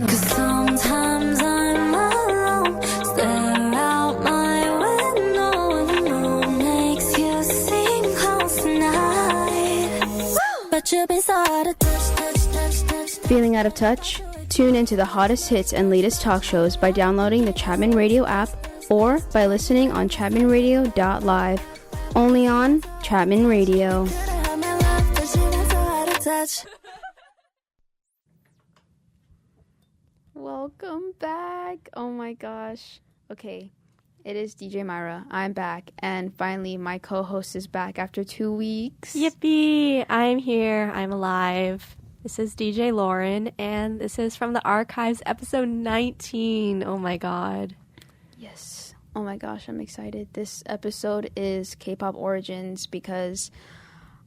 'Cause sometimes I'm alone, stare out my window, and the moon makes you seem close tonight. But you've been so out of touch. Feeling out of touch? Tune into the hottest hits and latest talk shows by downloading the Chapman Radio app or by listening on chapmanradio.live. Only on Chapman Radio. Welcome back. Oh my gosh. Okay, it is DJ Myra. I'm back, and finally my co-host is back after 2 weeks. Yippee! I'm here. I'm alive. This is DJ Lauren, and this is from the archives, episode 19. Oh my god. Yes. Oh my gosh, I'm excited. This episode is K-pop origins because,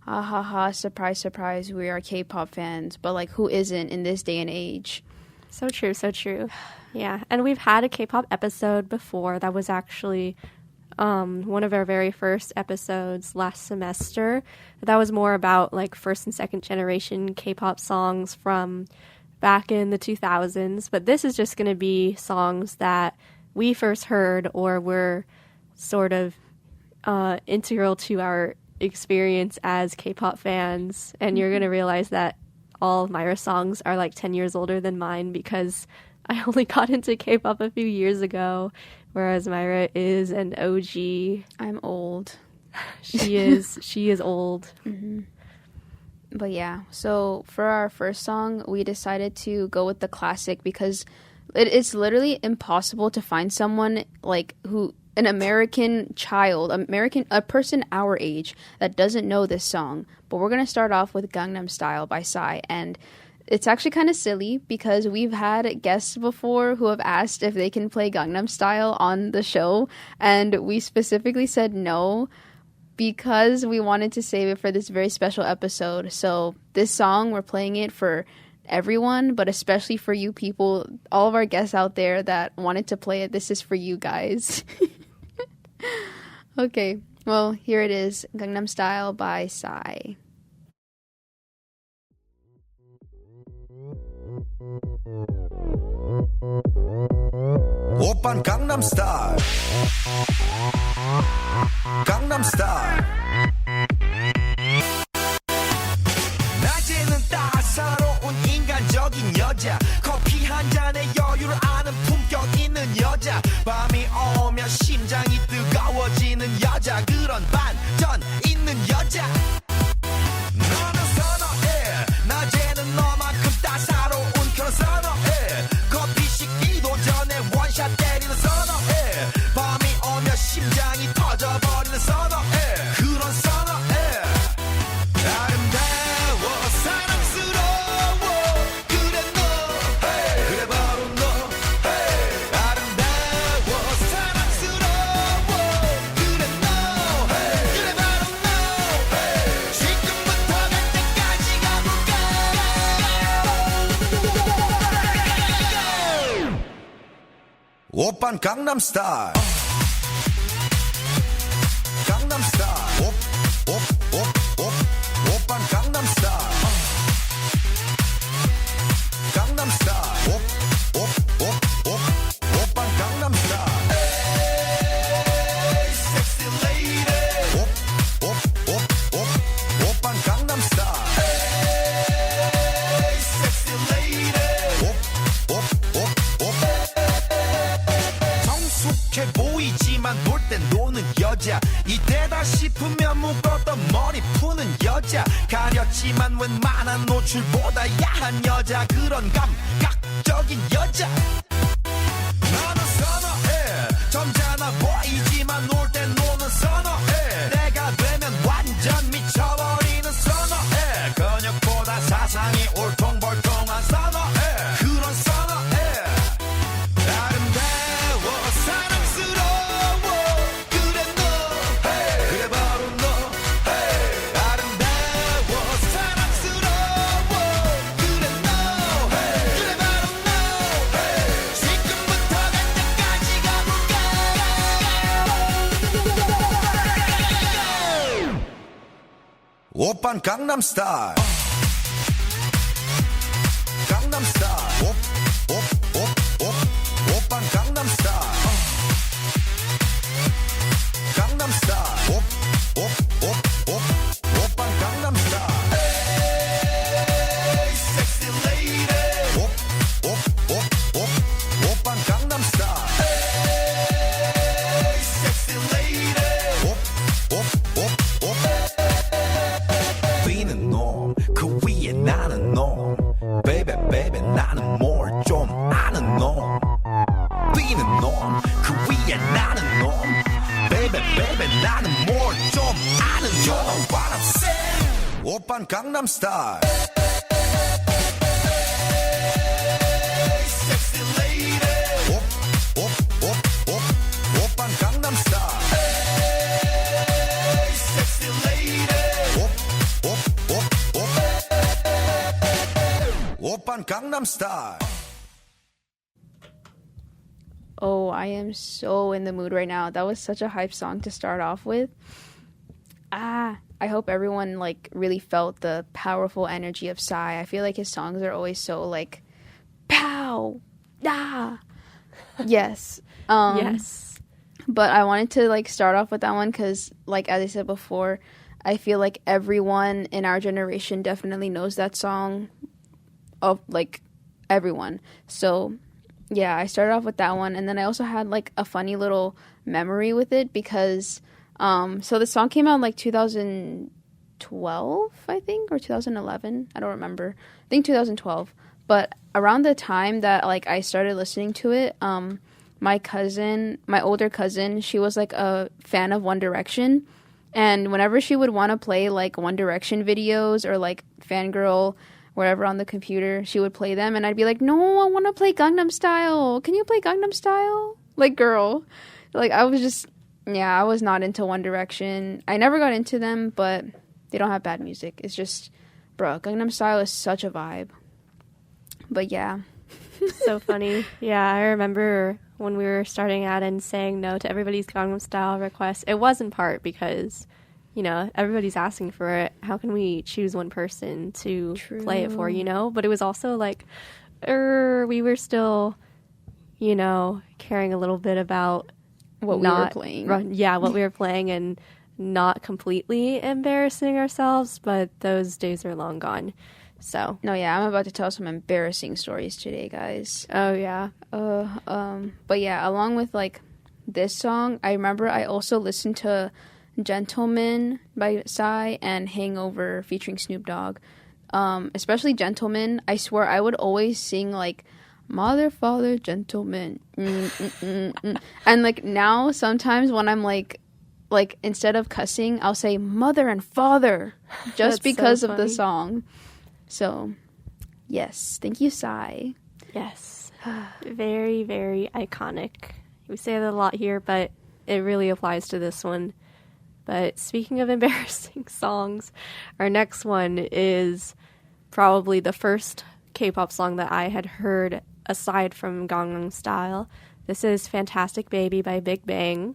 surprise, surprise, we are K-pop fans. But like, who isn't in this day and age? So true, so true. Yeah, and we've had a K-pop episode before. That was actually one of our very first episodes last semester. That was more about like first and second generation K-pop songs from back in the 2000s. But this is just going to be songs that we first heard or were sort of integral to our experience as K-pop fans. And you're going to realize that all of Myra's songs are like 10 years older than mine because I only got into K-pop a few years ago, whereas Myra is an OG. I'm old. She is old. Mm-hmm. But yeah, so for our first song, we decided to go with the classic because it's literally impossible to find someone like an American child, a person our age that doesn't know this song. But we're going to start off with Gangnam Style by Psy. And it's actually kind of silly because we've had guests before who have asked if they can play Gangnam Style on the show. And we specifically said no because we wanted to save it for this very special episode. So this song, we're playing it for everyone, but especially for you people, all of our guests out there that wanted to play it. This is for you guys. Okay, well, here it is, Gangnam Style by Psy. 오빤 강남스타일 강남스타일 낮에는 따사로운 인간적인 여자 커피 한 잔에 여유를 아는 품격 있는 여자 밤이 오면 심장이 뜨거워지는 여자 그런 반전 있는 여자 너는 선호해 낮에는 너만큼 따사로운 그런 선호해 커피 식기도 전에 원샷 때리는 선호해 밤이 오면 심장이 터져버리는 선호해 그런 선호해 아름다워 사랑스러워 그래 너 hey. 그래 바로 너 hey. 아름다워 사랑스러워 그래 너 hey. 그래 바로 너 hey. 지금부터 갈 때까지 가볼까 오빤 강남스타일 강남스타일 오빤 강남스타일 강남스타일 오빤 강남스타일 에이 섹시 레이디 오빤 강남스타일 에이 섹시 레이디 성숙해 보이지만 놀 땐 노는 여자 이때다 싶으면 묶었던 머리 푸는 여자 가렸지만 웬만한 노출보다 야한 여자 그런 감각적인 여자 나는 선호해 점잖아 보이지만 놀 땐 노는 선호해 내가 되면 완전 미쳐버리는 선호해 근육보다 사상이 울퉁불퉁한 선호해 그런 선호해 아름다워 사랑스러워 그래 너 hey. 그래 바로 너 hey. 아름다워 사랑스러워 그래 너 hey. 그래 바로 너 hey. 지금부터 갈 때까지 가볼까 오빤 강남스타일 강남스타일 오빤 강남스타일 Sexy lady 오빤 강남스타일 Sexy lady 오빤 강남스타일 Oh, I am so in the mood right now. That was such a hype song to start off with. I hope everyone like really felt the powerful energy of Psy. I feel like his songs are always so like pow, ah. Yes. Yes. But I wanted to like start off with that one cuz like as I said before, I feel like everyone in our generation definitely knows that song of like everyone. So yeah, I started off with that one, and then I also had like a funny little memory with it because so the song came out in like 2012, I think, or 2011. I don't remember. I think 2012. But around the time that like I started listening to it, my older cousin, she was like a fan of One Direction, and whenever she would want to play like One Direction videos or like Fangirl wherever on the computer, she would play them, and I'd be like, no, I want to play Gangnam Style. Can you play Gangnam Style? Like, girl. Like, I was not into One Direction. I never got into them, but they don't have bad music. It's just, bro, Gangnam Style is such a vibe. But yeah. So funny. Yeah, I remember when we were starting out and saying no to everybody's Gangnam Style requests. It was in part because, you know, everybody's asking for it. How can we choose one person to play it for, you know? But it was also like, we were still, you know, caring a little bit about what we were playing. What we were playing and not completely embarrassing ourselves, but those days are long gone. So. No, yeah, I'm about to tell some embarrassing stories today, guys. Oh, yeah. But yeah, along with like this song, I remember I also listened to Gentleman by Psy and Hangover featuring Snoop Dogg. Especially Gentleman, I swear I would always sing like Mother, Father, Gentleman. And like now sometimes when I'm like instead of cussing, I'll say Mother and Father just because of the song. So, yes, thank you, Psy. Yes. Very, very iconic. We say that a lot here, but it really applies to this one. But speaking of embarrassing songs, our next one is probably the first K-pop song that I had heard aside from Gangnam Style. This is Fantastic Baby by Big Bang.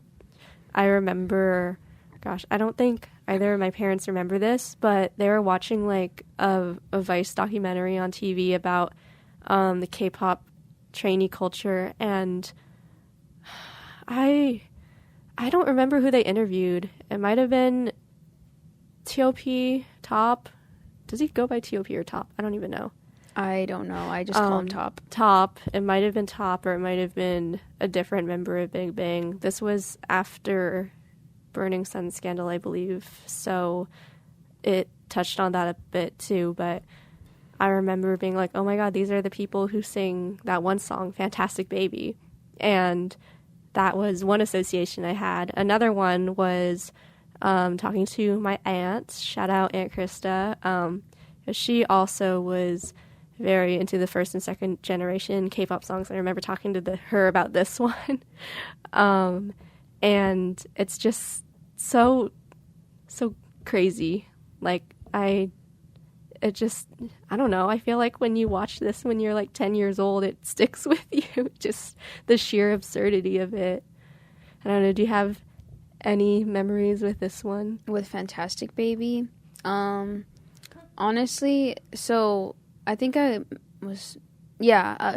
I remember, gosh, I don't think either of my parents remember this, but they were watching like a Vice documentary on TV about the K-pop trainee culture, and I don't remember who they interviewed. It might have been T.O.P. Top. Does he go by T.O.P. or Top? I don't even know. I don't know. I just call him Top. Top. It might have been Top, or it might have been a different member of Big Bang. This was after Burning Sun scandal, I believe. So it touched on that a bit too. But I remember being like, oh my God, these are the people who sing that one song, Fantastic Baby. And that was one association I had. Another one was talking to my aunt. Shout out Aunt Krista. She also was very into the first and second generation K-pop songs. I remember talking to her about this one. And it's just so crazy. Like, I don't know. I feel like when you watch this when you're like 10 years old, it sticks with you. Just the sheer absurdity of it. I don't know. Do you have any memories with this one? With Fantastic Baby? Honestly, so I think I was,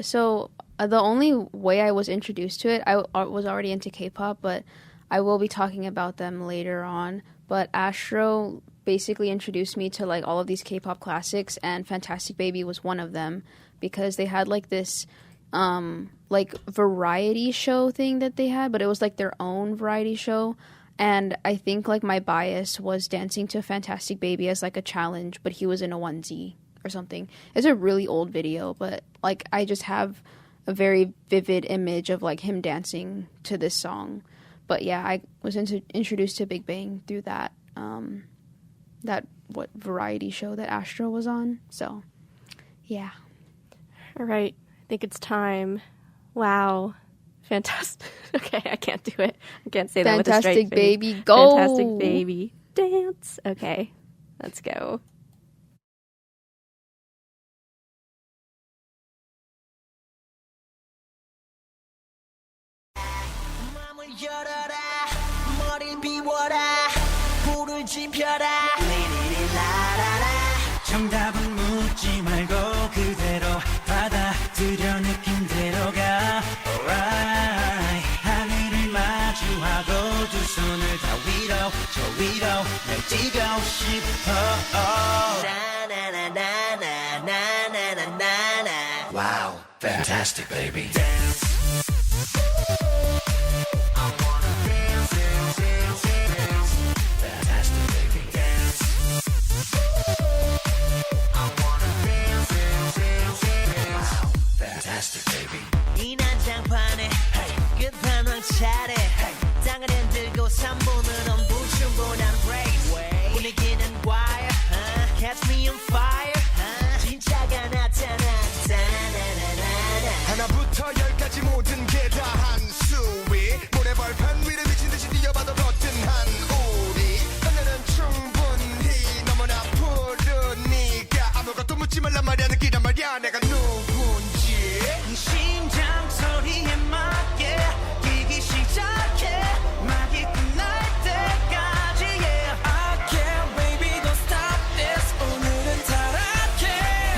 so the only way I was introduced to it, I was already into K-pop, but I will be talking about them later on. But Astro basically introduced me to like all of these K-pop classics, and Fantastic Baby was one of them because they had like this like variety show thing that they had, but it was like their own variety show. And I think like my bias was dancing to Fantastic Baby as like a challenge, but he was in a onesie or something. It's a really old video, but like I just have a very vivid image of like him dancing to this song. But yeah, I was introduced to Big Bang through that. that variety show that Astro was on. So, yeah. All right. I think it's time. Wow. Fantastic. Okay, I can't do it. I can't say that with a straight Fantastic face. Baby, go! Fantastic Baby, dance. Okay, let's go. 마음을 열어라 머리를 비워라 불을 지펴라 리리리라라라 정답은 묻지 말고 그대로 받아들여 느낌대로 가 Alright 하늘을 마주하고 두 손을 다 위로 저 위로 날뛰고 싶어 나나나나나나나나나 Wow, fantastic baby Fantastic baby 이 난장판에 끝판왕 차례 땅을 흔들고 3분은 엄부충분한 race 분위기는 wire catch me on fire 진짜가 나타난다 하나부터 열까지 모든 게 다 한수위 모래벌판 위를 미친듯이 뛰어봐도 거뜬한 우리 하늘은 충분히 너무나 푸르니까 아무것도 묻지 말란 말이야 느끼란 말이야 내가 누군지 심장 소리에 맞게 뛰기 시작해 막이 끝날 때까지 yeah I can't baby don't stop this 오늘은 타락해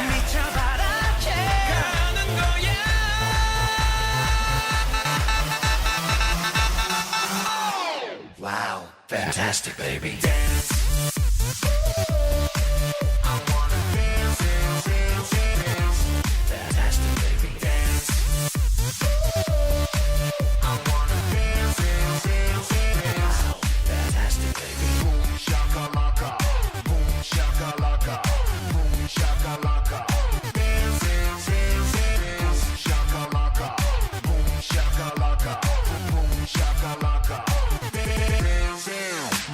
미쳐바라게 가는 거야 Wow fantastic baby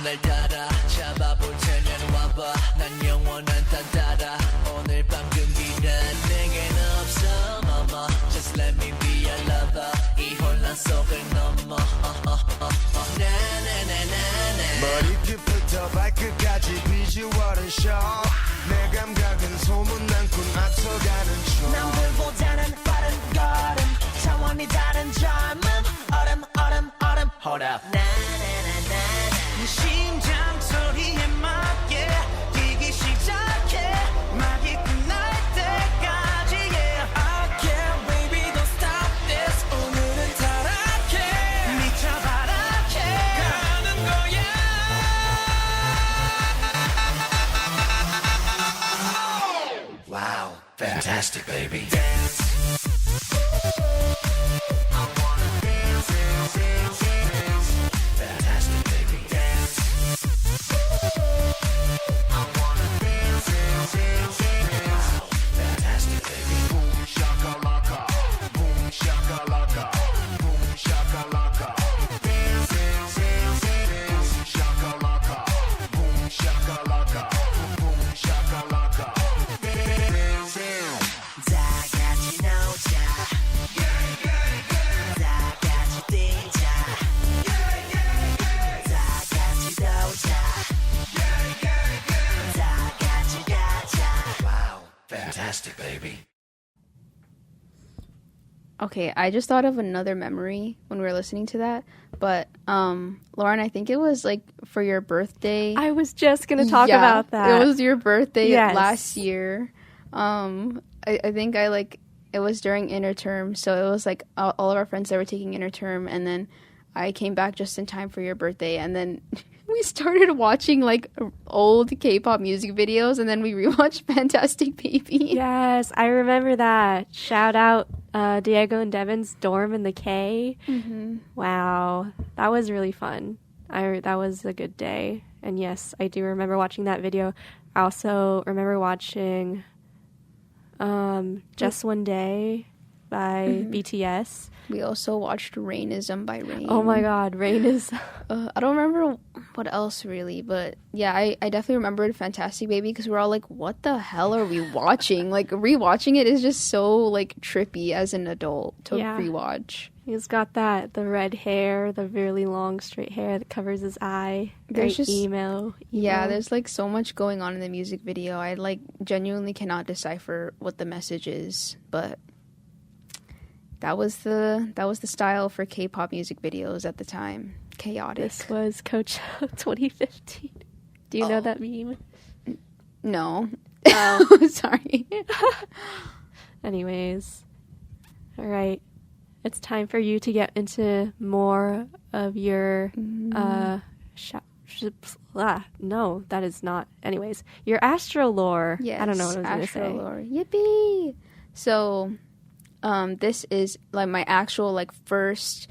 날 따라 잡아볼 테면 와봐 난 영원한 단따라 오늘 밤 금기는 내겐 없어 mama Just let me be your lover 이 혼란 속을 넘어 나나나나나 머리끝부터 발끝까지 비주얼은 show 내 감각은 소문난군 앞서가는 중 남들보다는 빠른 걸음 차원이 다른 젊음 얼음 Hold up 심장 소리에 맞게 뛰기 시작해 막이 끝날 때까지 yeah I can't baby don't stop this 오늘은 타락해 미쳐바라게 가는 거야 Wow fantastic baby Fantastic baby. Okay, I just thought of another memory when we were listening to that. But Lauren, I think it was like for your birthday. I was just gonna talk about that. It was your birthday Yes. last year. I think it was during interterm, so it was like all of our friends that were taking interterm, and then I came back just in time for your birthday, and then we started watching like old K-pop music videos, and then we rewatched Fantastic Baby. Yes, I remember that. Shout out Diego and Devin's dorm in the K. Mm-hmm. Wow, that was really fun. That was a good day. And yes, I do remember watching that video. I also remember watching Just One Day by BTS. We also watched Rainism by Rain. Oh my god, Rain is... I don't remember what else really? But yeah, I definitely remembered Fantastic Baby because we're all like, what the hell are we watching? Like, rewatching it is just so like trippy as an adult to rewatch. He's got the red hair, the really long straight hair that covers his eye. There's Very just emo. Yeah, there's like so much going on in the music video. I like genuinely cannot decipher what the message is, but that was the style for K-pop music videos at the time. Chaotic. This was Coachella 2015. Do you know that meme? No. Oh. Sorry. Anyways. All right. It's time for you to get into more of your no, that is not. Anyways, your Astro lore. Yes, I don't know what I was going to Astro say. lore. Yippee! So, this is like my actual like first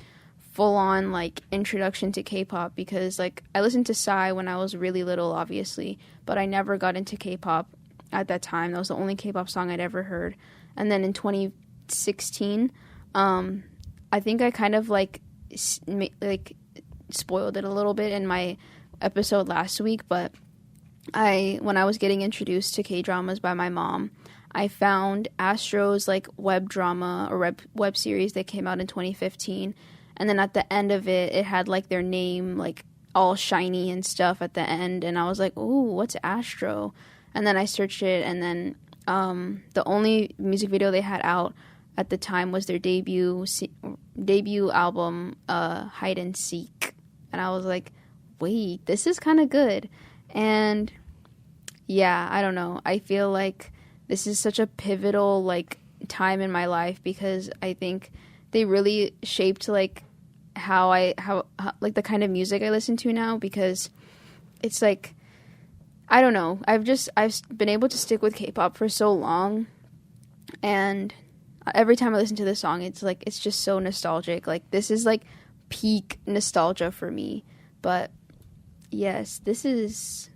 full-on like introduction to K-pop because like I listened to Psy when I was really little, obviously, but I never got into K-pop at that time. That was the only K-pop song I'd ever heard. And then in 2016, I think I kind of like spoiled it a little bit in my episode last week, but when I was getting introduced to K-dramas by my mom, I found Astro's like web drama or web series that came out in 2015, and then at the end of it, it had like their name like all shiny and stuff at the end, and I was like, ooh, what's Astro? And then I searched it, and then the only music video they had out at the time was their debut album, Hide and Seek. And I was like, wait, this is kind of good. And yeah, I don't know. I feel like this is such a pivotal like time in my life because I think they really shaped like how like the kind of music I listen to now, because it's like, I don't know. I've been able to stick with K-pop for so long, and every time I listen to this song, it's like, it's just so nostalgic. Like, this is like peak nostalgia for me. But yes, this is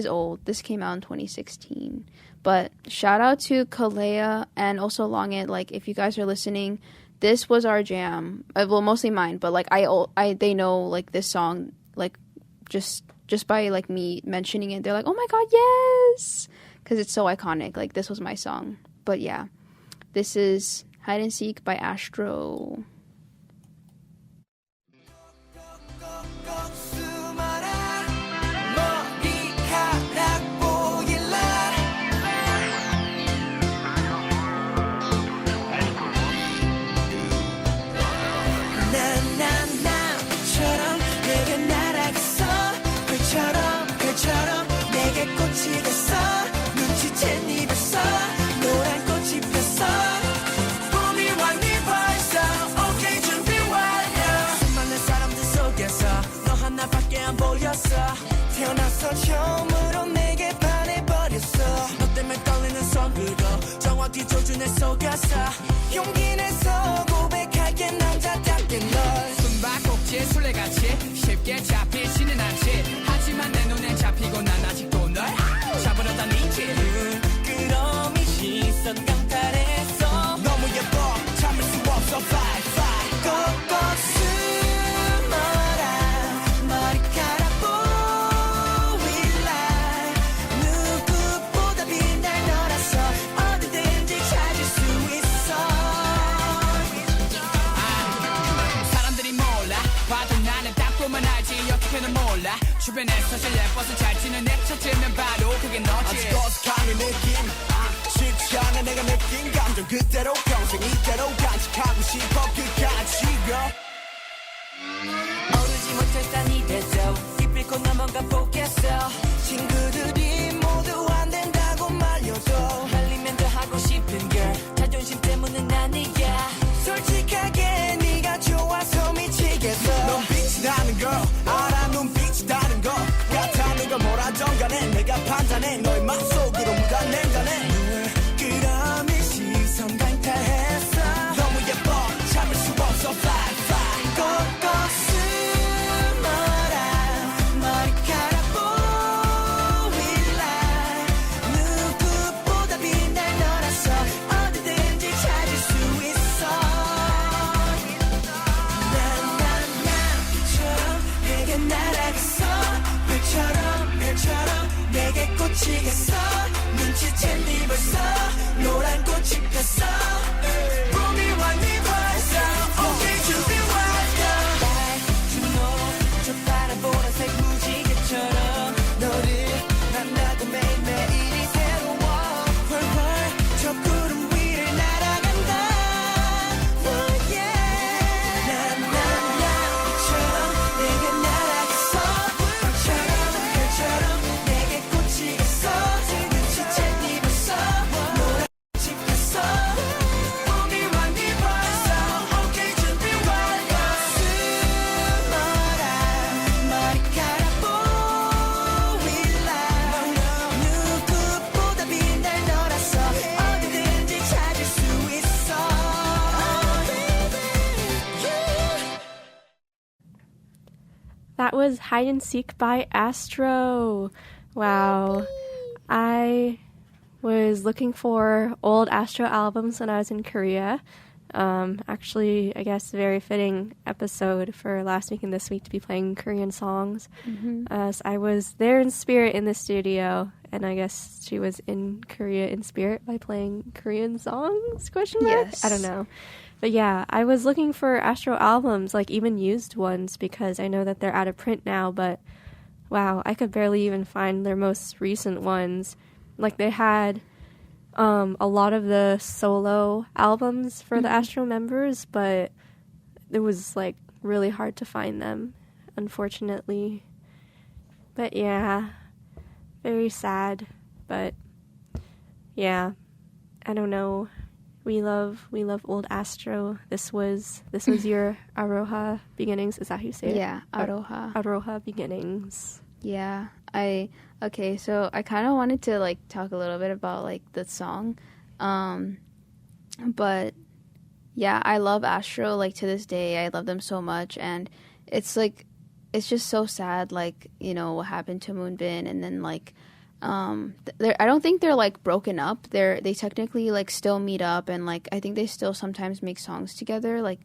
old. This came out in 2016. But shout out to Kalea and also Longit. Like, if you guys are listening, this was our jam. Well, mostly mine, but like they know like this song, like just by like me mentioning it, they're like, oh my god, yes, because it's so iconic. Like, this was my song. But yeah, this is Hide and Seek by Astro. 태어나서 처음으로 내게 반해버렸어 너 때문에 떨리는 손으로 정확히 조준해 속였어 용기 내서 고백할게 남자답게 널 숨바꼭질 술래같이 쉽게 잡히지는 않지 하지만 내 눈엔 잡히고 난 아직도 널 잡으려 다니지 그럼 이 시선 강탈했어 너무 예뻐 참을 수 없어 Fly fly 꼭꼭 숨어라 머리카락 는 몰라 주변에서 제일 예뻐서 잘 지는 애 찾으면 바로 그게 너지 아직 어색한 느낌 쉽지 않아 내가 느낀 감정 그대로 평생 이대로 간직하고 싶어 끝까지 오르지 못했단 이래도 기필코 넘어가 보겠어 친구들이 모두 안 된다고 말려도 달리면 더 하고 싶은 girl 자존심 때문은 아니야 솔직하게 네가 좋아서 미치겠어 넌 빛이 나는 걸 알아 눈빛이 다른 것 같아 누가 뭐라던 간에 내가 판단해 너의 맘속으로 묻어낸다네 그럼 이 시선 강탈했어 너무 예뻐 참을 수 없어 Fly fly 꼭꼭 숨어라 머리카락 보일라 누구보다 빛날 너라서 어디든지 찾을 수 있어 나처럼 내게 날아갔어 that was Hide and Seek by Astro. Wow. I was looking for old Astro albums when I was in Korea. Actually, I guess very fitting episode for last week and this week to be playing Korean songs. So I was there in spirit in the studio, and I guess she was in Korea in spirit by playing Korean songs? Question mark? Yes. I don't know. But yeah, I was looking for Astro albums, like even used ones, because I know that they're out of print now, but wow, I could barely even find their most recent ones. Like they had a lot of the solo albums for the Astro members, but it was like really hard to find them, unfortunately. But yeah, very sad. But yeah, I don't know. We love old Astro. This was your Aroha beginnings. Is that how you say it? Yeah, Aroha. Aroha beginnings. Yeah, okay, so I kind of wanted to like talk a little bit about like the song, but yeah, I love Astro like to this day. I love them so much, and it's like it's just so sad, like, you know, what happened to Moonbin, and then like I don't think they're like broken up. They technically like still meet up, and like I think they still sometimes make songs together, like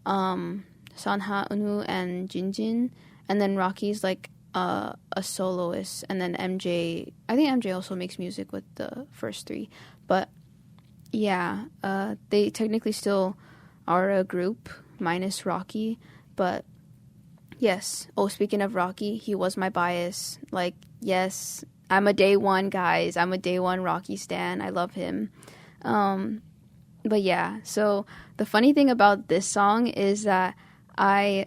Sanha, Eunwoo, and Jinjin, and then Rocky's like a soloist, and then MJ. I think MJ also makes music with the first three, but yeah, they technically still are a group minus Rocky. But yes. Oh, speaking of Rocky, he was my bias. Like, yes, I'm a day one, guys. I'm a day one Rocky stan. I love him. But yeah, so the funny thing about this song is that I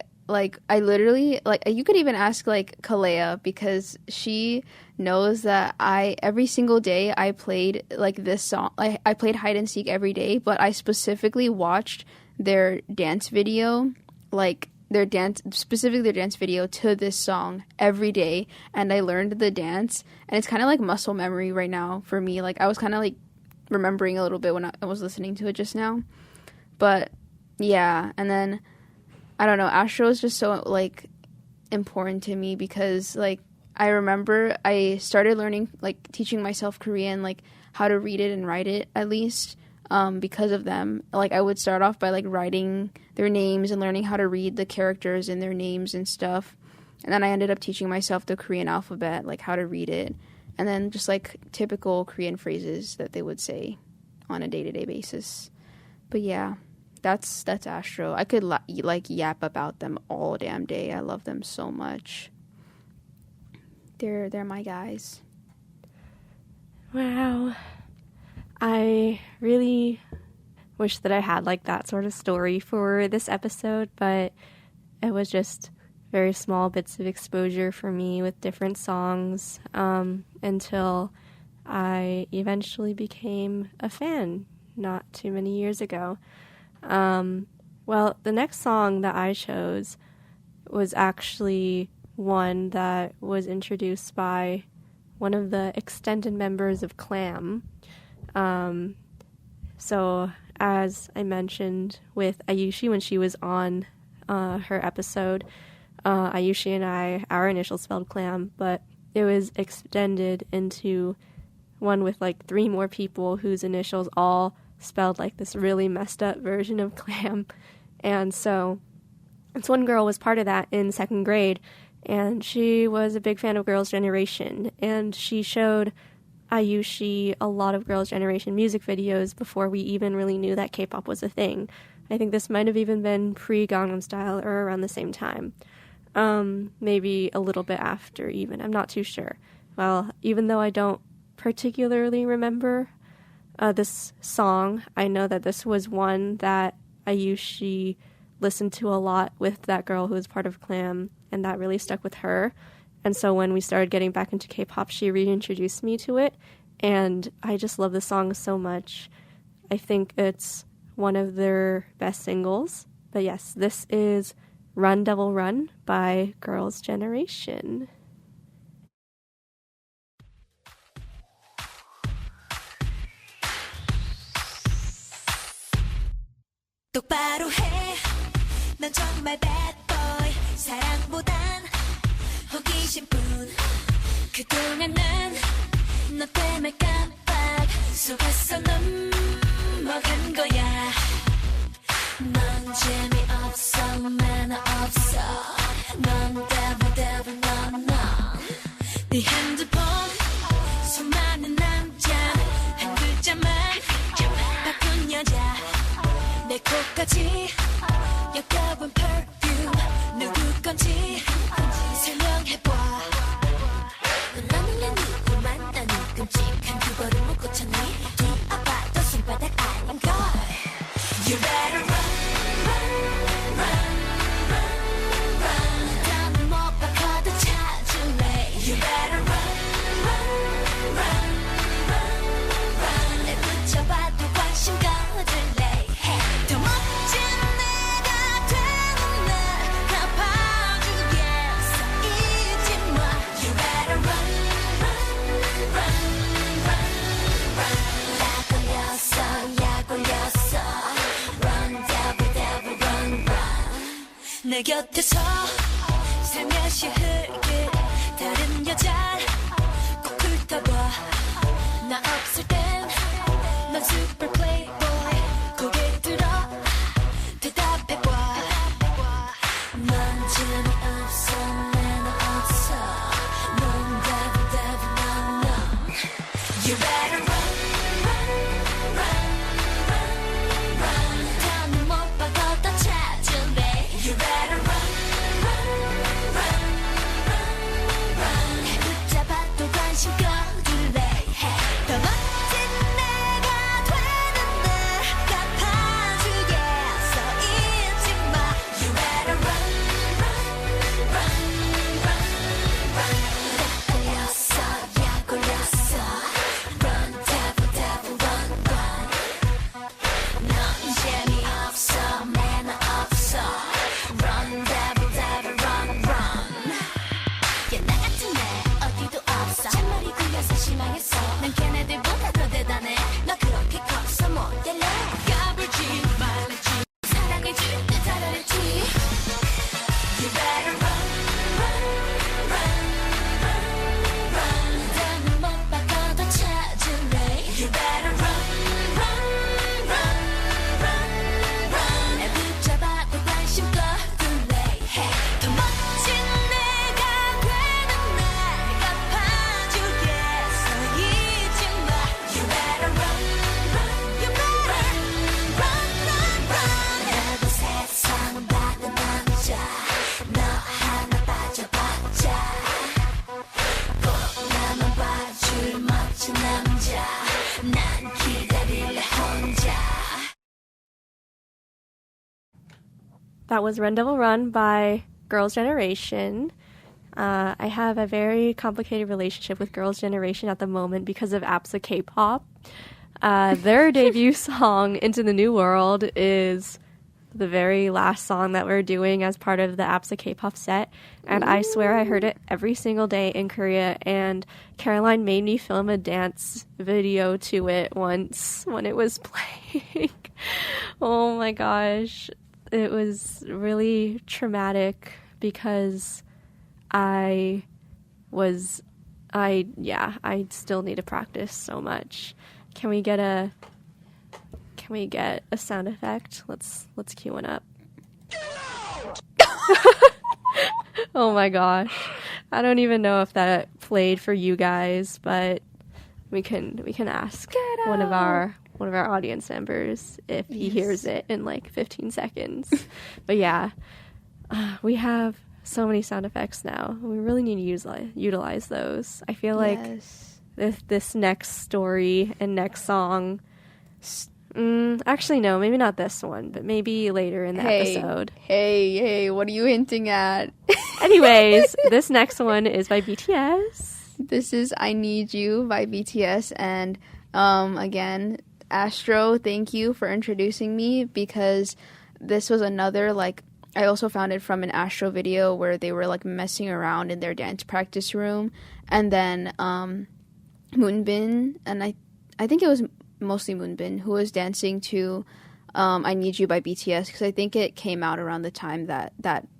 literally, like, you could even ask, like, Kalea, because she knows that every single day I played, like, this song. I played Hide and Seek every day, but I specifically watched their dance video, like, specifically their dance video to this song every day, and I learned the dance, and it's kind of like muscle memory right now for me. Like, I was kind of, like, remembering a little bit when I was listening to it just now. But, yeah, and then I don't know, Astro is just so, like, important to me because, like, I remember I started learning, like, teaching myself Korean, like, how to read it and write it, at least, because of them. Like, I would start off by, like, writing their names and learning how to read the characters in their names and stuff. And then I ended up teaching myself the Korean alphabet, like, how to read it. And then just, like, typical Korean phrases that they would say on a day-to-day basis. But, yeah. That's Astro. I could like yap about them all damn day. I love them so much. They're my guys. Wow. I really wish that I had like that sort of story for this episode, but it was just very small bits of exposure for me with different songs until I eventually became a fan not too many years ago. Well, the next song that I chose was actually one that was introduced by one of the extended members of Clam. So, as I mentioned with Ayushi when she was on her episode, Ayushi and I, our initials spelled Clam, but it was extended into one with like 3 more people whose initials all spelled like this really messed up version of Clam. And so this one girl was part of that in 2nd grade, and she was a big fan of Girls' Generation, and she showed Ayushi a lot of Girls' Generation music videos before we even really knew that K-pop was a thing. I think this might have even been pre-Gangnam Style or around the same time. Maybe a little bit after even, I'm not too sure. Well, even though I don't particularly remember this song, I know that this was one that Ayushi listened to a lot with that girl who was part of Clam, and that really stuck with her. And so when we started getting back into K-pop, she reintroduced me to it, and I just love the song so much. I think it's one of their best singles. But yes, this is Run Devil Run by Girls' Generation. 똑바로 해. 넌 정말 bad boy. 사랑보단 20분 그동안 난 너 때문에 깜빡 속았어 넘어간 거야 넌 재미없어 매너 없어 넌 devil 네 핸드폰 수많은 남자 한 글자만 바꾼 여자 내 코까지 역겨운 perfume 누구 건지 설명해봐 나는 내 누구만 나는 끔찍한 그거를 못 고쳤니 뒤아봐도 손바닥 아닌걸 You better run 다음은 못 바꿔도 찾을래 You better run 내 붙잡아도 관심 가질래 더 멋진 내가 되는 날 갚아주겠어 잊지 마 You better run 약 올렸어 Run devil run 내 곁에서 살며시 흘길 다른 여자 꼭 훑어봐 나 없을 땐 넌 super playboy 고개 들어 대답해봐 넌 재미없어 매너 없어 넌 devil You better run 다음은 못 바꿔도 찾을래 You better run 붙잡아도 관심 꺼둘래 더 멋진 내가 되는 날 갚아주겠어 잊지 마 You better run 딱 걸렸어 약 올렸어 Run devil run 넌 재미없어 매너 없어 Run devil run 나 같은 애 어디도 없어 잔머리 굴려서 실망했어 난 걔네들보다 더 대단해 너 그렇게 커서 모델래 까불지 말랬지 사랑해줄 때 잘했지 You better run 다음은 못 바꿔도 찾을래 You better run 내 붙잡아도 관심 꺼둘래 더 멋진 내가 되는 날 갚아주겠어 잊지 마 You better run 나도 세상을 받은 남자 너 하나 빠져봤자 꼭 나만 봐줄 멋진 남자 난 기다릴래 혼자 That was Run Devil Run by Girls' Generation. I have a very complicated relationship with Girls' Generation at the moment because of APSA K-pop. Their debut song, Into the New World, is the very last song that we're doing as part of the APSA K-pop set. And I swear I heard it every single day in Korea. And Caroline made me film a dance video to it once when it was playing. Oh my gosh. It was really traumatic because I still need to practice so much. Can we get a sound effect? Let's cue one up. Oh my gosh. I don't even know if that played for you guys, but we can ask one of our audience members if he hears it in like 15 seconds. But yeah, we have so many sound effects now. We really need to utilize those. I feel like this next story and next song, actually no, maybe not this one, but maybe later in the episode. Hey, what are you hinting at? Anyways, this next one is by BTS. This is I Need You by BTS, and again, Astro, thank you for introducing me, because this was another, like, I also found it from an Astro video where they were like messing around in their dance practice room, and then Moonbin, and I think it was mostly Moonbin who was dancing to I Need You by BTS, because I think it came out around the time that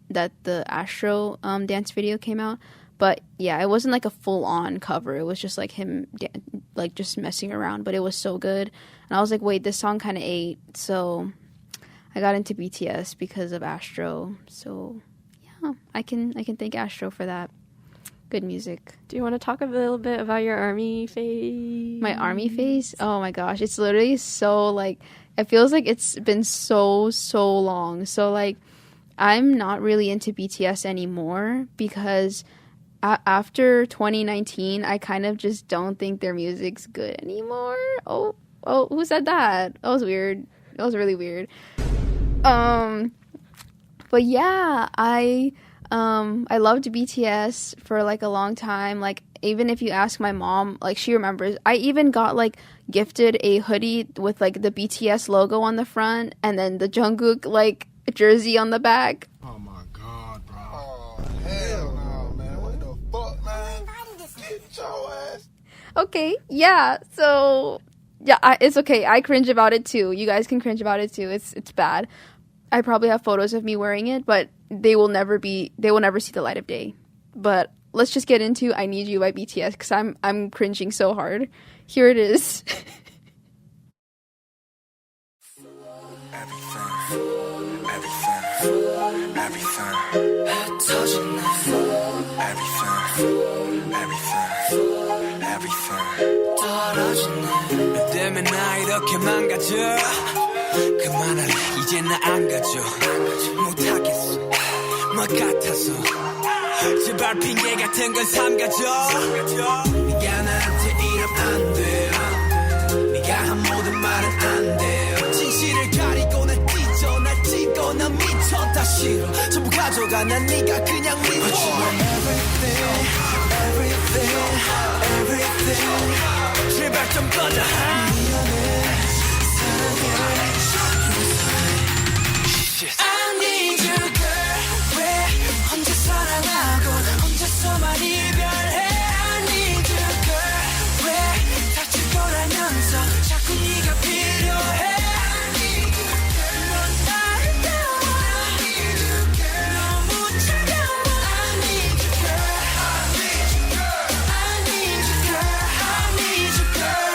the Astro dance video came out. But yeah, it wasn't like a full on cover. It was just like him like just messing around, but it was so good. And I was like, wait, this song kind of ate. So I got into BTS because of Astro. So yeah, I can thank Astro for that. Good music. Do you want to talk a little bit about your ARMY phase? My ARMY phase? Oh my gosh, it's literally so like, it feels like it's been so long. So like, I'm not really into BTS anymore because after 2019, I kind of just don't think their music's good anymore. Oh, who said that? That was weird. That was really weird. But yeah, I loved BTS for like a long time. Like, even if you ask my mom, like, she remembers. I even got like gifted a hoodie with like the BTS logo on the front and then the Jungkook like jersey on the back. Oh my god, bro. Oh, hell no, man. What the fuck, man? Get your ass. Okay, yeah. So yeah, it's okay. I cringe about it too. You guys can cringe about it too. It's bad. I probably have photos of me wearing it, but they will never see the light of day. But let's just get into I Need You by BTS because I'm cringing so hard. Here it is. 때문에 나 이렇게 망가져 그만할래 이제 나 안 가져 못하겠어 뭐 같아서 제발 핑계 같은 건 삼가져 네가 나한테 이러면 안 돼요 네가 한 모든 말은 안 돼요 진실을 가리고 날 찢어 날 찢고 난 미쳐 다 싫어 전부 가져가 난 네가 그냥 미워 Everything 제발 좀 꺼져 I need you girl 왜 혼자 사랑하고 혼자서만 이별해 I need you girl 왜 다칠 거라면서 자꾸 네가 필요해 I need you girl 넌 아름다워 I need you girl 너무 차가워 I need you girl I need you girl I need you girl I need you girl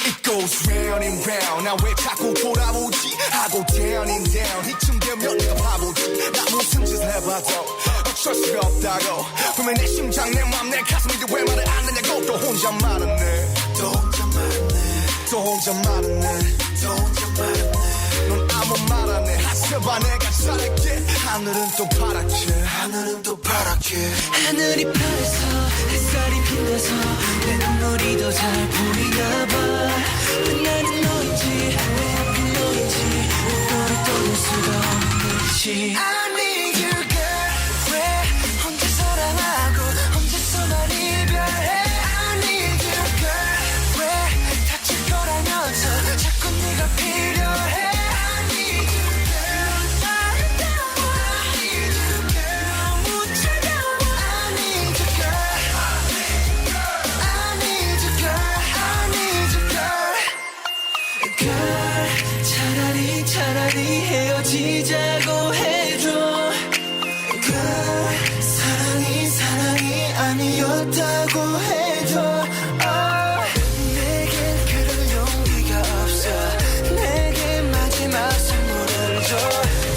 It goes round and round 나 왜 자꾸 돌아오지 하고 down and down 이쯤 되면 내가 바보지 나 무슨 짓을 해봐도 어쩔 수가 없다고 분명 내 심장 내 맘 내 가슴인데 왜 말을 안 하냐고 또 혼자 말았네 또 혼자 말았네 또 혼자 말았네 또 혼자 말았네 넌 아무 말 안 해 하셔봐 내가 잘할게 하늘은 또 파랗게 하늘은 또 파랗게 하늘이 파래서 햇살이 빛나서 내 눈물이 더 잘 보이나 봐 나는 너인지 왜 하필 너인지 너를 떠날 수가 없는지 I need you girl 왜 혼자 사랑하고 혼자서만 이별해 I need you girl 왜 다칠 거라면서 자꾸 네가 필요해 I need you girl 넌 아름다워 I need you girl 너무 차가워 I need you girl I need you girl I need you girl girl 차라리 헤어지자고 해줘 girl 사랑이 아니었다고 해줘 내겐 그럴 용기가 없어 내게 마지막 선물을 줘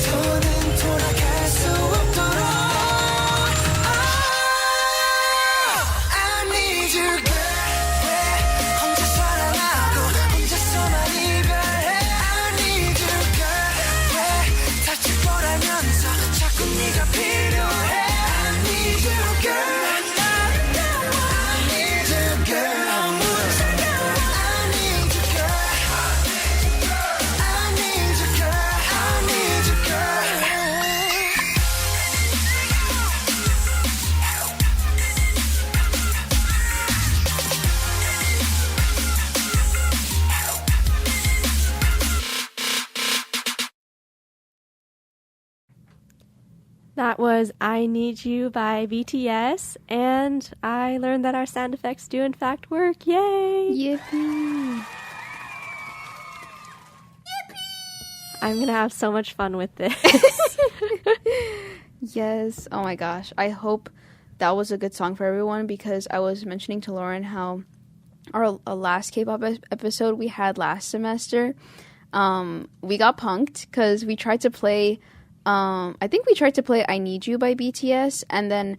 더는 돌아갈 수 없도록 I need you girl 왜 혼자 사랑하고 혼자서만 이별해 I need you girl 왜 다칠 거라면서 자꾸 네가 필요해 I need you girl 난 아름다워 I need That was I Need You by BTS, and I learned that our sound effects do in fact work. Yay! Yippee! I'm going to have so much fun with this. Yes. Oh my gosh. I hope that was a good song for everyone, because I was mentioning to Lauren how our last K-pop episode we had last semester, we got punked because we tried to play, I think we tried to play I Need You by BTS, and then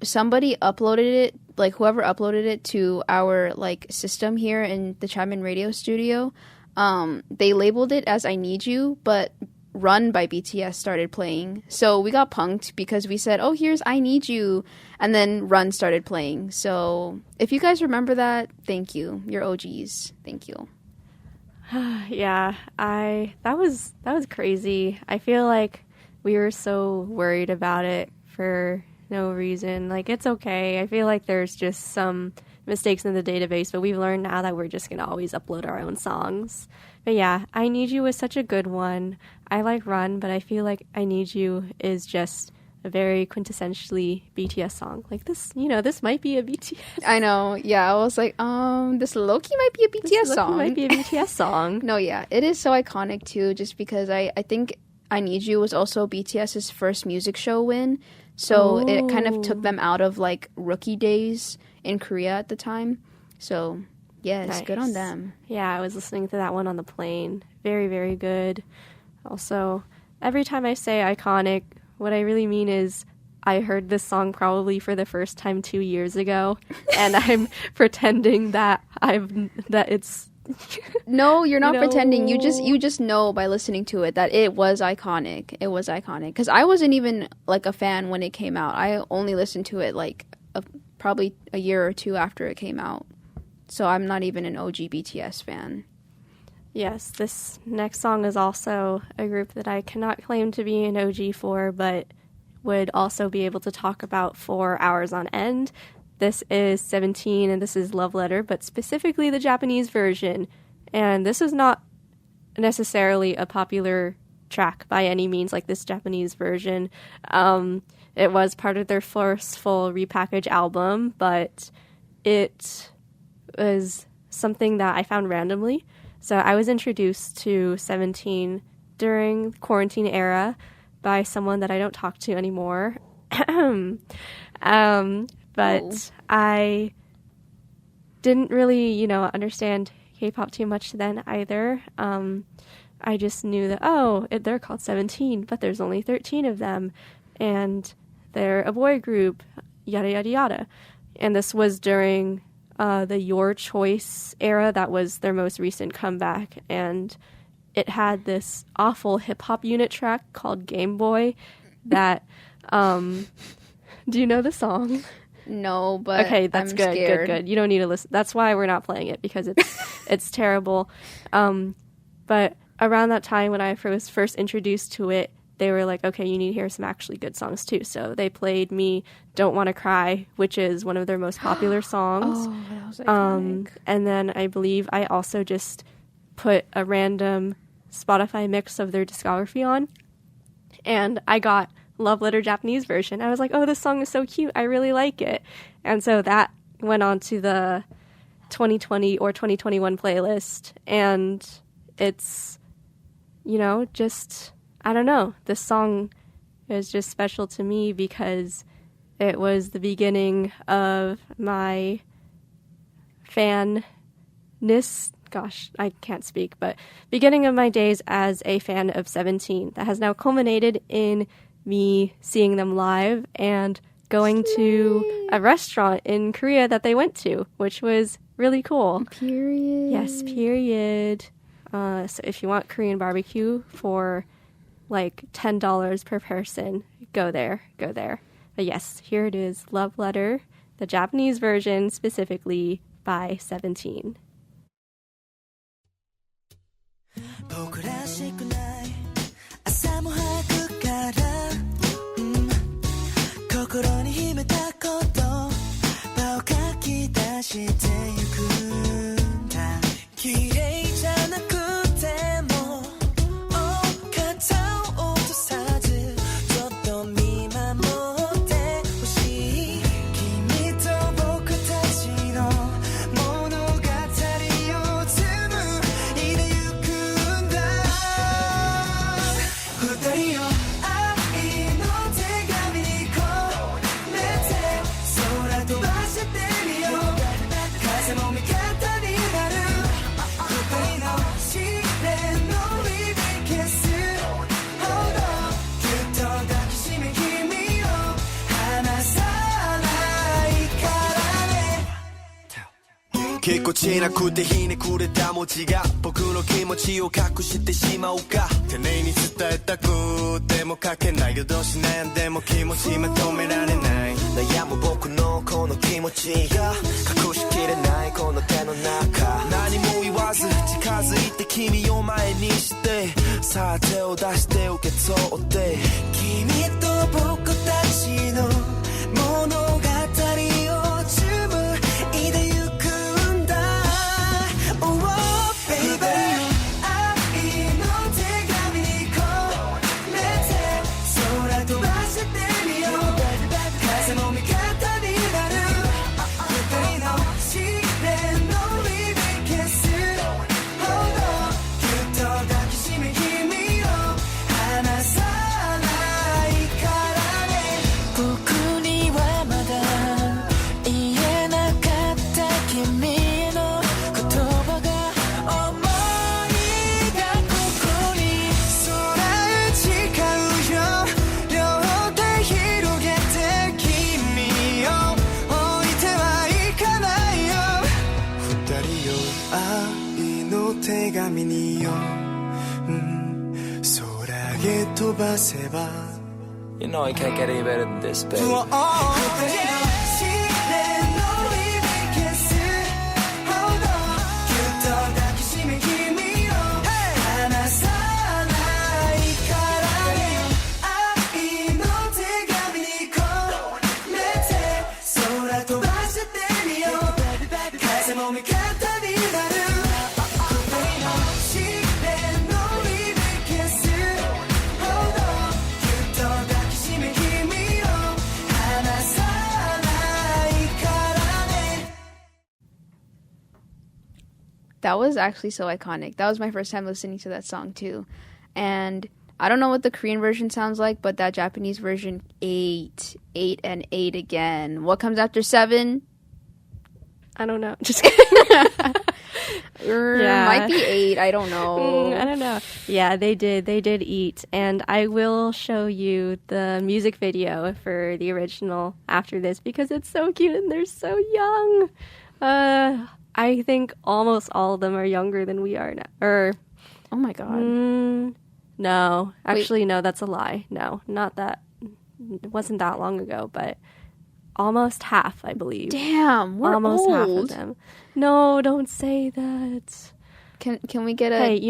somebody uploaded it, like whoever uploaded it to our like system here in the Chapman Radio studio, they labeled it as I Need You, but Run by BTS started playing. So we got punked because we said, oh, here's I Need You, and then Run started playing. So if you guys remember that, thank you. You're OGs. Thank you. Yeah, that was crazy. I feel like we were so worried about it for no reason. Like, it's okay. I feel like there's just some mistakes in the database, but we've learned now that we're just going to always upload our own songs. But yeah, I Need You was such a good one. I like Run, but I feel like I Need You is just a very quintessentially BTS song. Like this, this might be a BTS. I know. Yeah, I was like, this low-key might be a BTS song. Might be a BTS song. No, yeah, it is so iconic too, just because I think I Need You was also BTS's first music show win. So it kind of took them out of like rookie days in Korea at the time. So yes, Nice. Good on them. Yeah, I was listening to that one on the plane. Very, very good. Also, every time I say iconic, what I really mean is I heard this song probably for the first time 2 years ago, and I'm pretending that it's... No, you're not No. pretending. You just know by listening to it that it was iconic. It was iconic. Because I wasn't even like a fan when it came out. I only listened to it like probably a year or two after it came out. So I'm not even an OG BTS fan. Yes, this next song is also a group that I cannot claim to be an OG for, but would also be able to talk about for hours on end. This is 17, and this is Love Letter, but specifically the Japanese version. And this is not necessarily a popular track by any means, like this Japanese version. It was part of their first full repackaged album, but it was something that I found randomly. So I was introduced to 17 during the quarantine era by someone that I don't talk to anymore. But I didn't really, understand K-pop too much then either. I just knew that, they're called 17, but there's only 13 of them, and they're a boy group, yada, yada, yada. And this was during the Your Choice era. That was their most recent comeback, and it had this awful hip-hop unit track called Game Boy that, do you know the song? No, but Okay, that's I'm good, scared. good. You don't need to listen. That's why we're not playing it, because it's terrible. But around that time when I was first introduced to it, they were like, okay, you need to hear some actually good songs too. So they played me Don't Wanna Cry, which is one of their most popular songs. Oh, that was iconic. And then I believe I also just put a random Spotify mix of their discography on, and I got Love Letter Japanese version. I was like, oh, this song is so cute. I really like it. And so that went on to the 2020 or 2021 playlist. And it's, just, I don't know. This song is just special to me because it was the beginning of my fanness. Gosh, I can't speak, but beginning of my days as a fan of 17 that has now culminated in me seeing them live and going to a restaurant in Korea that they went to, which was really cool. Period. Yes, period. So if you want Korean barbecue for like $10 per person, go there. But yes, here it is, Love Letter, the Japanese version specifically by 17. 僕らしくない朝も早くから心に秘めたこと場をかき出してゆくんだ綺麗じゃなくても肩を落とさずちょっと見守結構ちなくてひねくれた文字が僕の気持ちを隠してしまうか丁寧に伝えたくても書けない夜通し悩んでも気持ちまとめられない悩む僕のこの気持ちが隠しきれないこの手の中何も言わず近づいて君を前にしてさあ手を出して受け取って君と僕たちの物語を紡いでゆくんだ Oh baby 愛の手紙に込めて空飛ばしてみよう風も味方になる二人の試練のリビ消すほどぎゅっと抱きしめ君を離さないからね僕にはまだ言えなかった君への言葉が思いがここに空へ誓うよ両手広げて君を置いてはいかないよ二人よ愛の手紙によ、空へ飛ばせば You know it can't get any better than this, baby. 二人の試練のリビ消すほどぎゅっと抱きしめ君を離さないからね愛の手紙に込めて空飛ばしてみよう風も味方になる二人の試練のリビ消すほどぎゅっと抱きしめ君を離さないからね That was actually so iconic. That was my first time listening to that song too. And I don't know what the Korean version sounds like, but that Japanese version, 8 and 8 again. What comes after 7? I don't know. Just kidding. Yeah. Might be 8. I don't know. I don't know. Yeah, they did eat. And I will show you the music video for the original after this because it's so cute and they're so young. I think almost all of them are younger than we are now. Oh my god. No. Actually, no, that's a lie. No, not that. It wasn't that long ago, but almost half, I believe. Damn, we're almost old. half of them. No, don't say that. Can we get a Hey,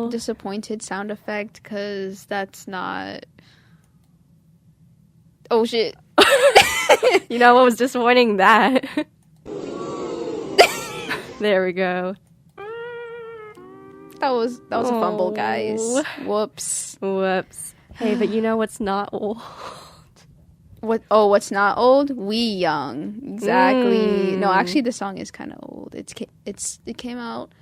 disappointed sound effect? Because that's not... Oh, shit. You know what was disappointing? That. There we go. That was a fumble, guys. Whoops. Whoops. Hey, but you know what's not old? What? Oh, what's not old? We Young. Exactly. No, actually, the song is kind of old. It came out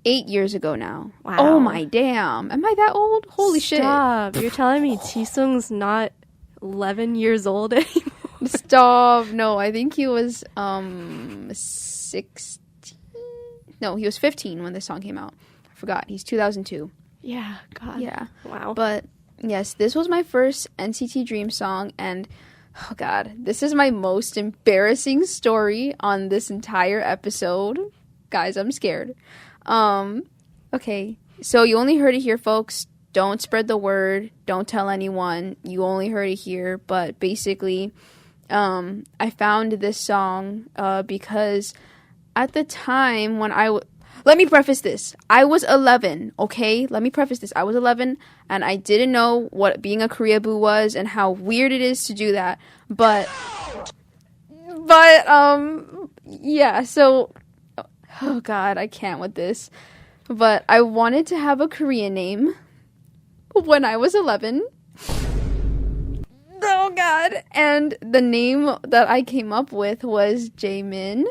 8 years ago now. Wow. Oh my damn! Am I that old? Holy Stop. You're telling me Jisung's not 11 years old anymore? shit! Stop! No, I think he was 16. No, he was 15 when this song came out. I forgot. He's 2002. Yeah. God. Yeah. Wow. But yes, this was my first NCT Dream song, and oh god, this is my most embarrassing story on this entire episode. Guys, I'm scared. Okay, so you only heard it here, folks. Don't spread the word. Don't tell anyone. You only heard it here. But basically, I found this song because at the time when let me preface this. I was 11, okay? Let me preface this. I was 11, and I didn't know what being a Koreaboo was and how weird it is to do that. But, yeah, so, oh god, I can't with this. But I wanted to have a Korean name when I was 11. Oh god. And the name that I came up with was Jaemin.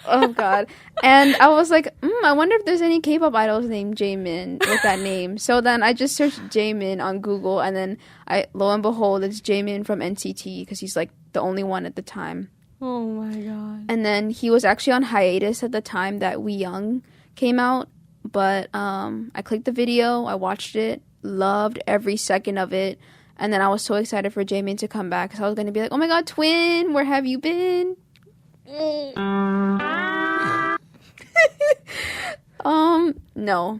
Oh god. And I was like, I wonder if there's any K-pop idols named Jaemin with that name. So then I just searched Jaemin on Google, and then lo and behold, it's Jaemin from NCT because he's like the only one at the time. Oh my god. And then he was actually on hiatus at the time that We Young came out. But I clicked the video, I watched it, loved every second of it. And then I was so excited for Jaemin to come back because I was going to be like, oh my god, twin, where have you been? No.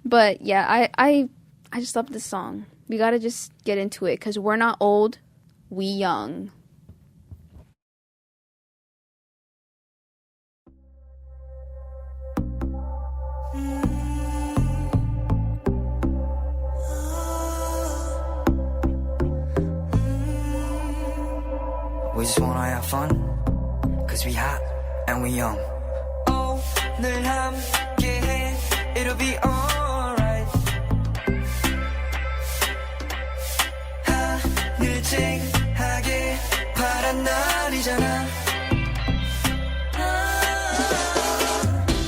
But yeah, I just love this song. We gotta just get into it because we're not old, we young. We just wanna have fun, cause we hot and we young. 오늘 함께해, it'll be alright. 하늘 쨍하게 파란 날이잖아.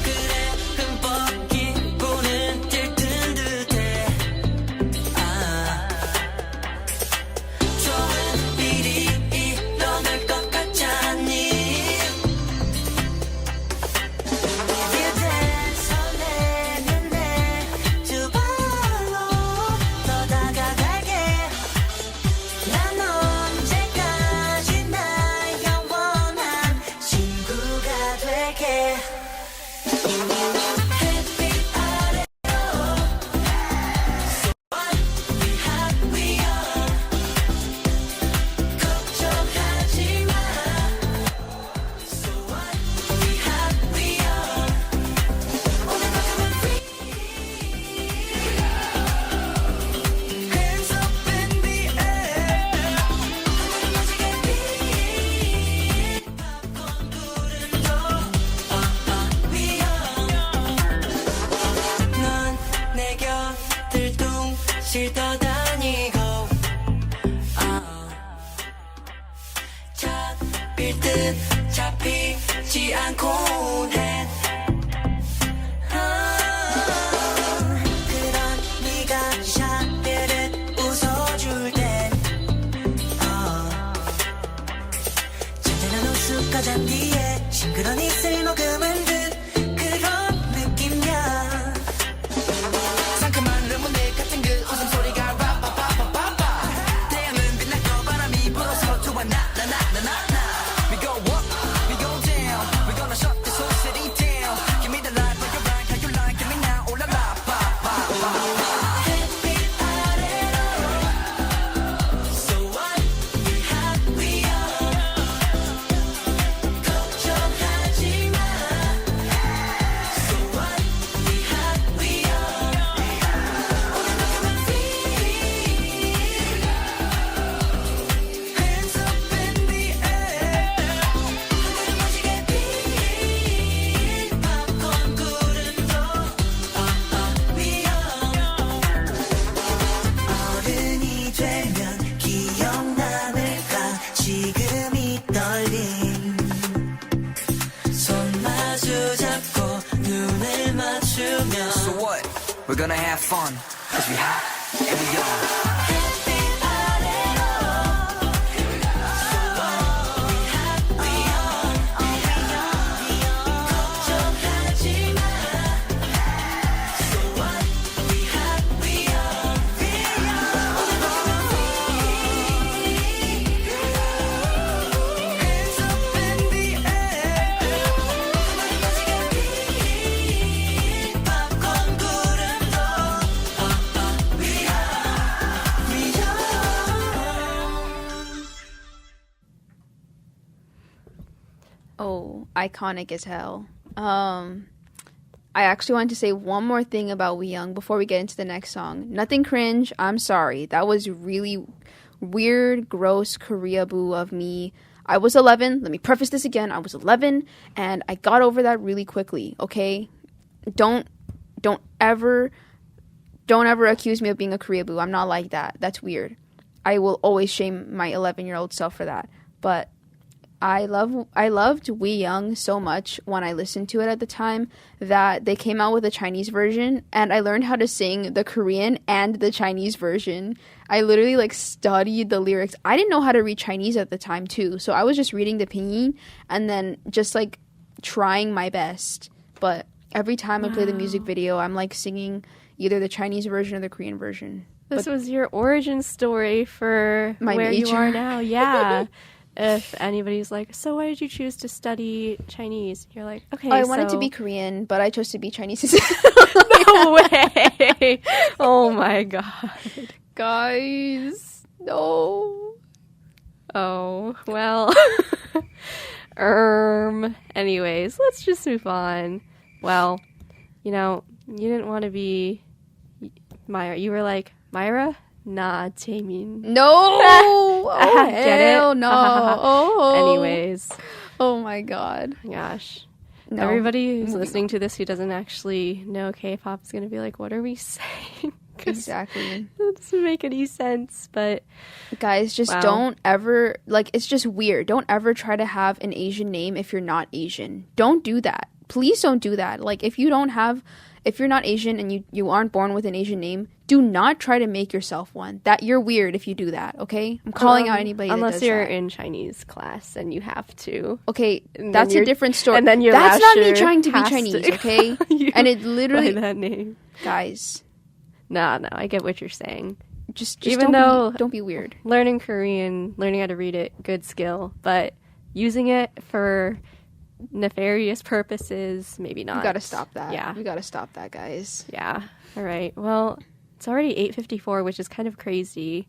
그래 흠뻑 기분은 들뜬 듯해. 좋은 일이 일어날 것 같지 않니? 이제 설레는 내 두 발로 더 다가갈게. 난 언제까지나 영원한 친구가 될게. 햇빛 아래로 we hot we young. 걱정하지 마. So what? We hot we young. 오늘만큼은 free. Hands up in the air. 하늘은 오지게 빈 팝콘 구름도 we young. 넌내 곁을 둥실 떠다니고 잡힐 듯 잡히지 않곤 해. 그런 네가 샤르르 웃어줄 땐 잔잔한 웃음과 잔디에 싱그런 이슬 머금은 듯 그런 느낌이야. 상큼한 레모네이드 같은 그 웃음소리가 라빠빠빠빠빠. 태양은 빛나고 바람이 불어서 좋아 나나나나나. We go up, we go down. We gonna shut this whole city down. Give me the light, how you like, how you like. Give me now, oh la la, 빠빠빠. 햇빛 아래로 So what? We hot, we young. 걱정하지 마. So what? We hot, we young. 오늘만큼은 free. Hands up in the air. 하늘은 오지게 빈 팝콘 구름도 we young. 어른이 되면 기억나을까 지금 이 떨림. 손 마주 잡고 눈을 맞추면 So what? We're gonna have fun cause we hot and we young. 햇빛 아래로 So what? We hot, we young. 걱정하지 마. So what? We hot, we young. 오늘만큼은 free. Hands up in the air. 하늘은 오지게 빈 팝콘 구름도 we young, we young. Oh, iconic as hell. I actually wanted to say one more thing about We Young before we get into the next song. Nothing cringe. I'm sorry. That was really weird, gross Korea boo of me. I was 11. Let me preface this again. I was 11 and I got over that really quickly. Okay? Don't ever accuse me of being a Korea boo. I'm not like that. That's weird. I will always shame my 11-year-old self for that. But I loved We Young so much when I listened to it at the time that they came out with a Chinese version and I learned how to sing the Korean and the Chinese version. I literally studied the lyrics. I didn't know how to read Chinese at the time too, so I was just reading the pinyin and then just trying my best. But every time I play the music video, I'm singing either the Chinese version or the Korean version. This was your origin story for My where you major. are now. Yeah. if anybody's like, so why did you choose to study Chinese? You're like, okay, I wanted to so- be Korean, but I chose to be Chinese. No way. Oh my god. Guys, no. Oh, well. Anyways, let's just move on. Well, you know, you didn't want to be Myra. You were like, Myra? Nah, Jaemin. No. Oh, Get it? hell no. Oh. Anyways, Oh my god. gosh. No. Everybody who's Moving listening to this who doesn't actually know K-pop is going to be like, what are we saying? 'Cause Exactly. that doesn't make any sense, but Guys, just Wow. don't ever, like, it's just weird. Don't ever try to have an Asian name if you're not Asian. Don't do that. Please don't do that. Like, if you're not Asian and you aren't born with an Asian name, do not try to make yourself one. That you're weird if you do that, okay? I'm calling out anybody that unless does you're that. in Chinese class and you have to. Okay, And that's then a you're- different story. and then your that's not me lasher trying to be has to Chinese, call okay? you And it by literally, that name. guys, No, I get what you're saying. just Even don't though- don't be weird. Learning Korean, learning how to read it, good skill, but using it for nefarious purposes, maybe not. We gotta stop that. Yeah. We gotta stop that, guys. Yeah. All right. Well, it's already 8:54, which is kind of crazy.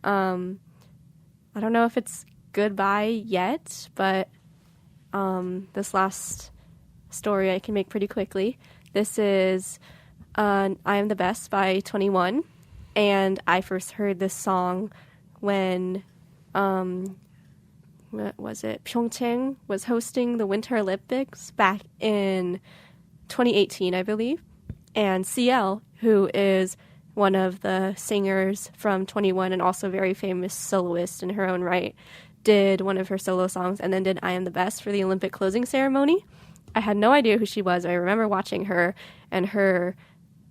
I don't know if it's goodbye yet, but this last story I can make pretty quickly. This is I Am the Best by 21, and I first heard this song when what was it? Pyeongchang was hosting the Winter Olympics back in 2018, I believe. And CL, who is one of the singers from 21 and also very famous soloist in her own right, did one of her solo songs and then did I Am the Best for the Olympic closing ceremony. I had no idea who she was. I remember watching her and her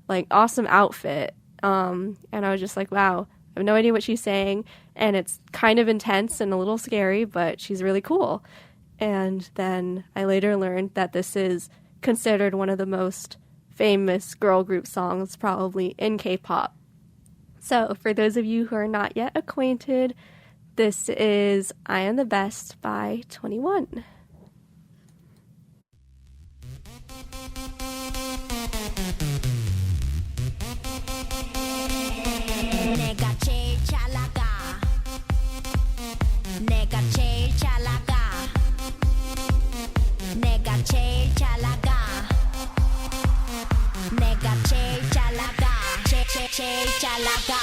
like awesome outfit. And I was just like, wow, I have no idea what she's saying. And it's kind of intense and a little scary, but she's really cool. And then I later learned that this is considered one of the most famous girl group songs probably in K-pop. So for those of you who are not yet acquainted, this is I Am the Best by 21. 내가 제일 잘 나가 내가 제일 잘 나가 내가 제일 잘 나가 내가 제일 잘 나가 제일 잘 나가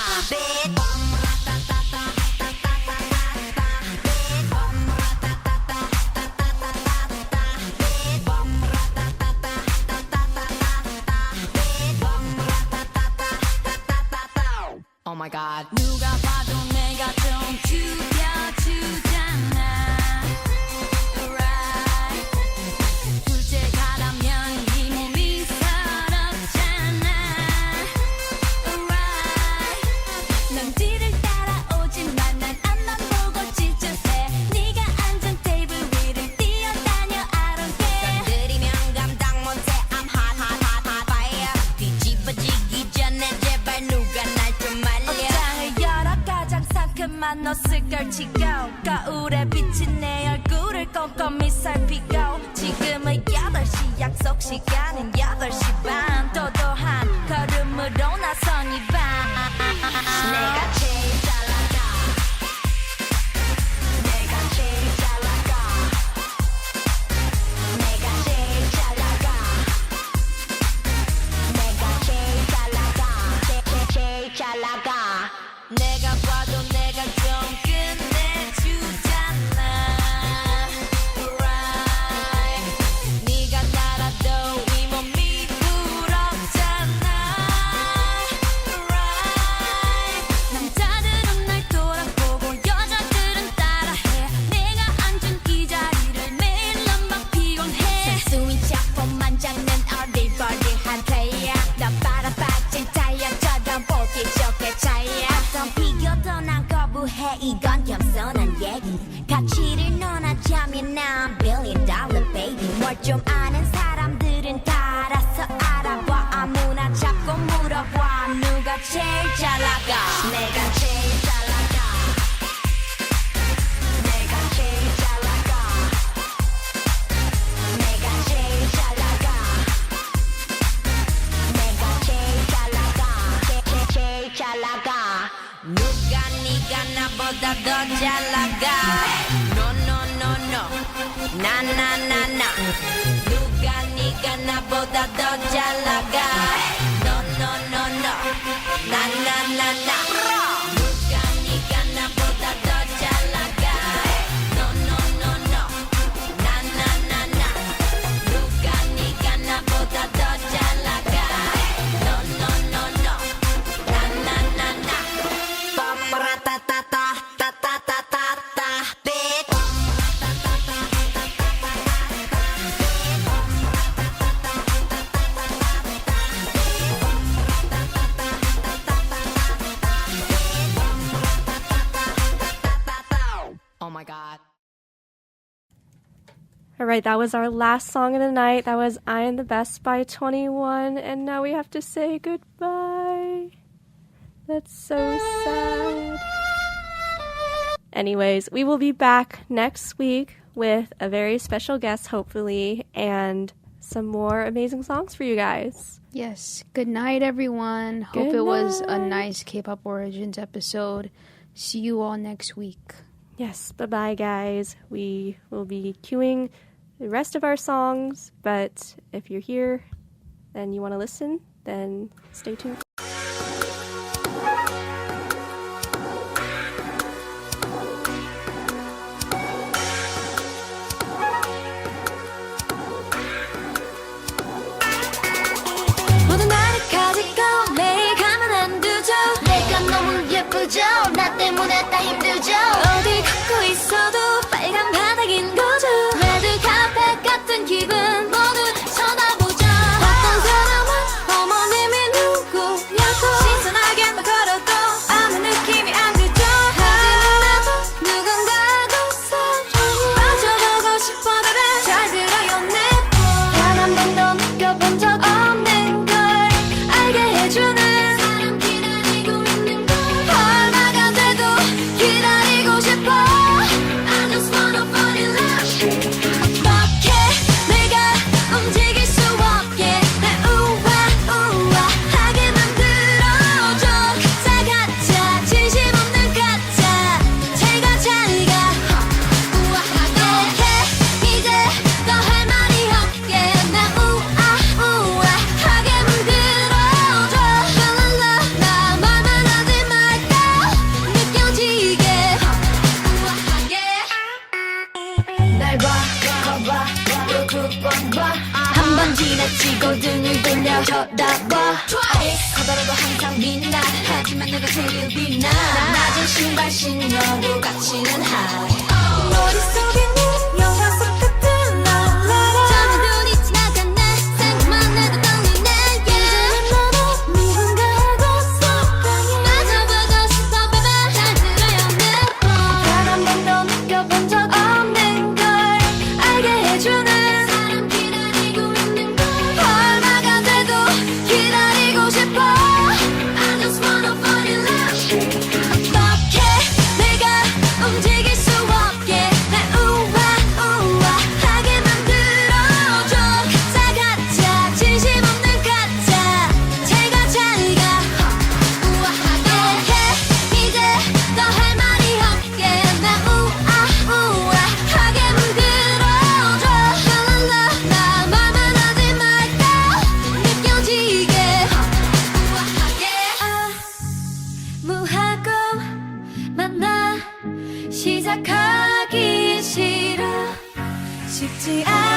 Oh my god. 누가 봐도 내가 좀 죽여주잖아 Right 둘째가라면 이 몸이 서럽잖아 Right 남들을 따라오지만 난 앞만 보고 지쳐해 네가 앉은 테이블 위를 뛰어다녀 I don't care 건드리면 감당 못해 I'm hot hot hot hot fire 뒤집어지기 전에 제발 누가 날 좀 말려 억장을 열어 가장 상큼한 옷을 걸치고 거울에 비친 내 얼굴을 꼼꼼히 살피고 지금은 8시 약속 시간은 8시 반 도도한 걸음으로 나선 이 밤 내가 제일 잘 나가 내가 제일 잘 나가 내가 제일 잘 나가 내가 제일 잘 나가 제일 잘 나가 내가 봐도 내가 좀 끝내주잖아 Right 네가 날아도 이 몸이 부럽잖아 Right 남자들은 날 돌아보고 여자들은 따라해 내가 앉은 이 자리를 매일 난막 피곤해 순수인 작품만 잡는 어리버리한 플레이야 나 빨아빠진 타이어처럼 보기 좋게 차이야 어떤 비교도 난 거부해 이건 겸손한 얘기 가치를 논하자면 난 $1 billion baby 뭘 좀 아는 사람들은 다 알아서 알아봐 아무나 자꾸 물어봐 누가 제일 잘 나가 내가 제일 잘 나가 내가 제일 나나나나 누가 네가 나보다 더 잘 나가 No no no no 나나나나 누가 네가 나보다 더 잘 나가 No no no no 나나나나 누가 네가 나보다 더 잘 나가 No no no no 나나나나 빠빠라따따따 따따따따따 bitch Oh my god. All right, that was our last song of the night. That was I Am the Best by 21. And now we have to say goodbye. That's so sad. Anyways, we will be back next week with a very special guest, hopefully, and some more amazing songs for you guys. Yes. Good night, everyone. Hope Good it was a night. nice K-pop Origins episode. See you all next week. Yes, bye-bye, guys. We will be queuing the rest of our songs, but if you're here and you want to listen, then stay tuned. 모든 나를 가지고 매일 가만 안 두죠 내가 너무 예쁘죠 나 때문에 다 힘들죠 어디 걷고 있어도 빨간 바닥인 거죠 레드 카펫 같은 기분 모두 쳐다보죠 어떤 사람은 어머님이 누구냐고 신선하게 막 걸어도 아무 느낌이 안 들죠 하지만 나도 누군가하고 사랑에 빠져보고 싶어 baby 잘 들어요 단 한 번도 느껴본 적 없는 걸 알게 해주는 사람 기다리고 있는 걸 얼마가 돼도 기다리고 싶어 I just wanna fall in love 어떻게 내가 움직일 수 없게 날 우아하게 만들어줘 가짜 가짜 진심 없는 가짜 제가 잘가 우아하게 해 이제 더 할 말이 없게 날 우아하게 만들어줘 랄랄라 나 말만 하지 말고 느껴지게 우아하게 날 봐, 거봐, 또 두 번 봐. 한 번 지나치고 등을 돌려 쳐다봐. 커다라도 항상 빛나. 하지만 내가 제일 빛나. 낮은 신발 신어도 가치는 high. 머릿속에는 영화 속 같은 랄라라. 잠이 눈이 지나갔네. 생각만 해도 떨리네. 이제는 나도 누군가하고 사랑해. 빠져보고 싶어, baby. 잘 들어요, 내 말. 단 한 번도 느껴본 적 없는 걸 알게 해주는 사람 기다리고 있는 걸 얼마가 돼도 기다리고 싶어 I just wanna fall in love 어떻게 내가 움직일 수 없게 날 우아하게 만들어줘 가짜 가짜 진심 없는 가짜 제가 잘가 우아하게 해 이제 더 할 말이 없게 날 우아하게 만들어줘 랄랄라 나 말만 하지 말고 느껴지게 우아하게 무하고 만나 시작하기 싫어 쉽지 않아